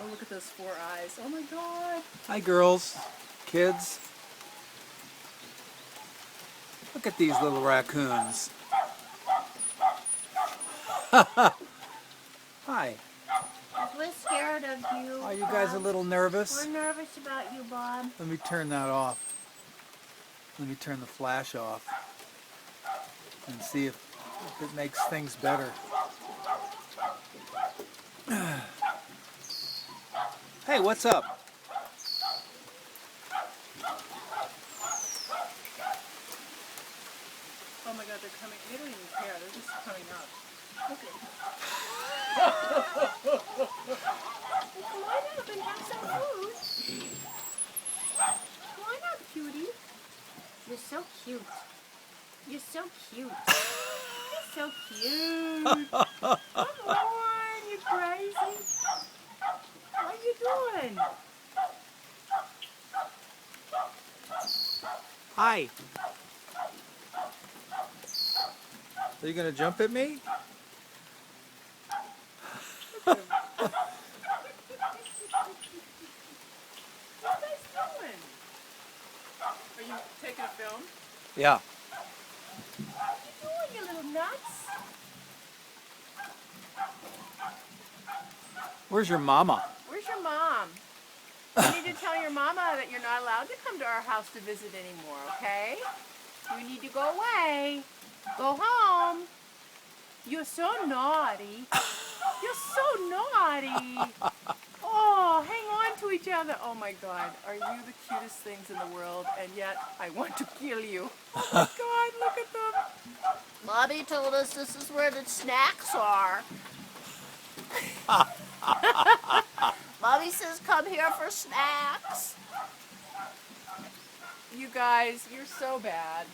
Oh, look at those 4 eyes. Oh my God. Hi, girls, kids. Look at these little raccoons. Hi. We're scared of you. Are you guys a little nervous? We're nervous about you, Bob. Let me turn that off. Let me turn the flash off and see if it makes things better. Hey, what's up? Oh my God, they're coming. They don't even care. They're just coming up. Look at Come on up and have some food. Come on up, cutie. You're so cute. You're so cute. You're so cute. Come on, you crazy. What are you doing? Hi. Are you going to jump at me? What are you guys doing? Are you taking a film? Yeah. What are you doing, you little nuts? Where's your mama? Where's your mom? You need to tell your mama that you're not allowed to come to our house to visit anymore, okay? You need to go away. Go home. You're so naughty. You're so naughty. Oh, hang on to each other. Oh my God, are you the cutest things in the world? And yet, I want to kill you. Oh my God, look at them. Bobby told us this is where the snacks are. Bobby says come here for snacks. You guys, you're so bad.